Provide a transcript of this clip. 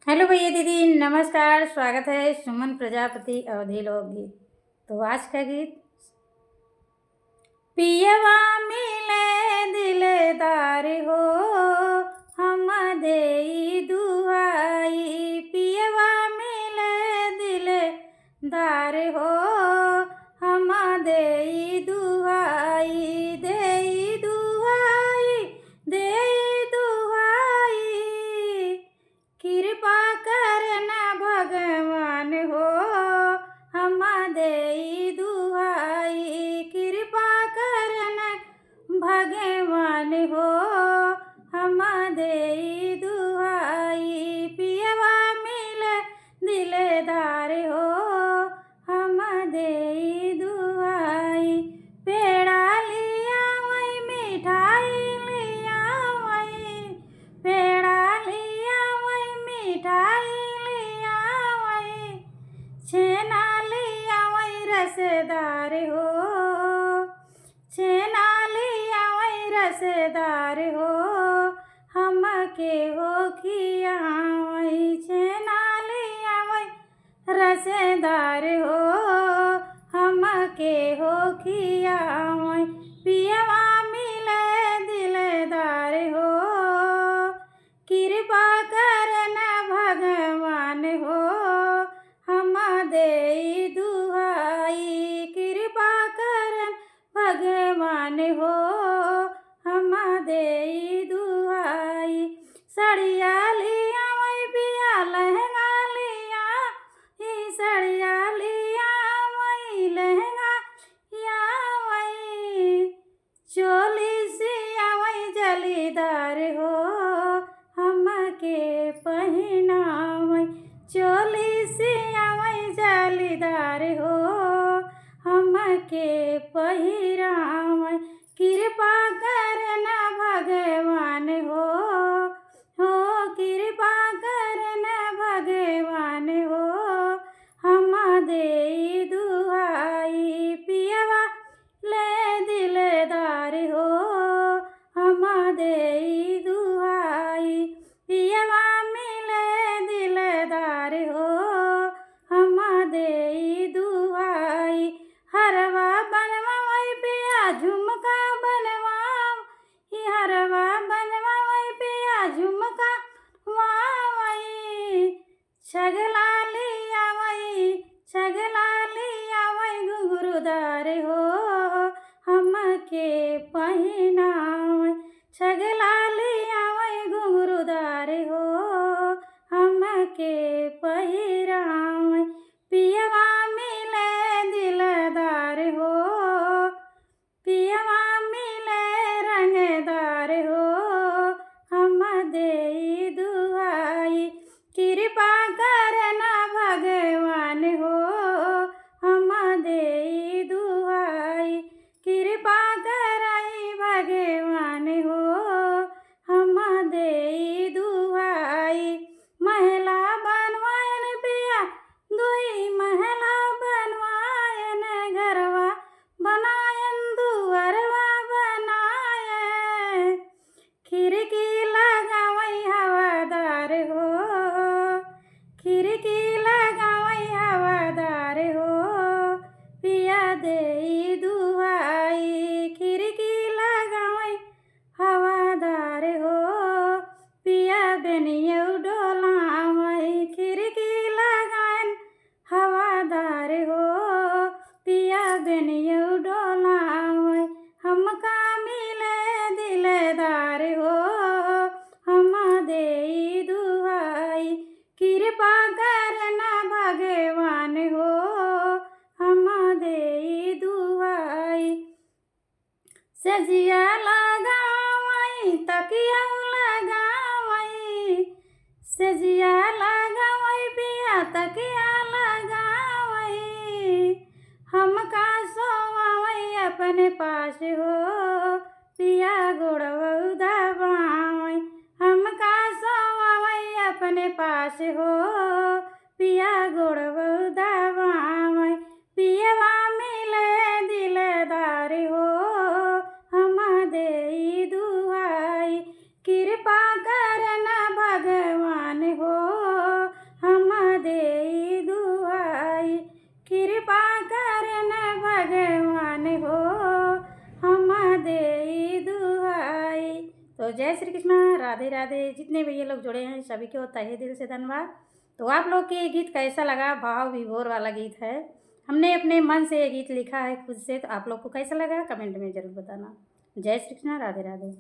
Hello भैया दीदी, नमस्कार। स्वागत है सुमन प्रजापति अवधि लोकगीत। तो आज का गीत, पियवा मिले दिलदार हो हम देई दुआई, पियवा मिले दिलदार हो हम देई दुआई, देई दुआई, देई दुआई, कृपा करना भगवान हो हम देई दुआई, कृपा करना भगवान हो हम देई दुआई, पियवा मिले दिलदार हो हम देई दुआई, पेड़ा लिया वही मिठाई लिया वही, पेड़ा लिया वही मिठाई लिया वही, छेना लिया वही रसदार हो, छेना लिया वही रसदार हो हम के हो खियावई, छेना लिया वही रसदार हो हम के हो खियावई, पियवा मिले दिलदार हो कृपा करना भगवान हो हम देई दुआई, कृपा करन भगवान हो हम देई दुआई, सड़िया लिया वही पिया लहंगा लिया ही, सड़िया लिया वही लहंगा या वही, चोली सिया वही जलीदार हो हम के पहिनावई, चोली सिया वही जलीदार हो हम के पहिरावई, कृपा करना भगवान हो कृपा करना भगवान हो हम देई दुआई, पियवा ले दिलदार हो हम देई दुआई, पियवा मिले दिलदार हो हम देई दुआई, हरवा बनवा वही पिया झुमका बनवा ही, हरवा बनवा वही पिया झुमका वही, छगला लिया वही, छगला लिया वही घुंघरूदार हो हम के पहिनावई, छगला लिया वही घुंघरूदार हो हम के पहिरावई, पियवा मिले दिलदार हो, पियवा मिले रंगदार हो हम देई दुआई, कृपा करना भगवान हो हम देई दुआई, कृपा करई भगवान हो हम देई दुआई, महला बनवायन पिया दुई महला बनवायन, घरवा बनायन दुअरवा बनायन, खिड़की लगावई हवादार हो, खिड़की लगावई हवादार हो पिया देई दुआई, खिड़की लगावई हवादार हो पिया बेनियौ डोलावई, खिड़की लगायन हवादार हो पिया बेनियौ डोलावई, हमका मिले दिलदार हो हम देई दुआई, कृपा करना भगवान हो हम देई दुआई, सजिया लगावई तकिया लगावई, सजिया लगावई पिया तकिया लगावई, हमका सोवावई अपने पास हो पिया गोड़वा दबावई, हमका सोवावई अपने पास हो पिया गोड़वा दबावई, पियवा मिले दिलदार हो हम देई दुआई, कृपा करना भगवान हो। जय श्री कृष्णा, राधे राधे। जितने भैया लोग जुड़े हैं सभी को तहे दिल से धन्यवाद। तो आप लोग को ये गीत कैसा लगा? भाव विभोर वाला गीत है, हमने अपने मन से ये गीत लिखा है खुद से। तो आप लोग को कैसा लगा कमेंट में ज़रूर बताना। जय श्री कृष्णा, राधे राधे।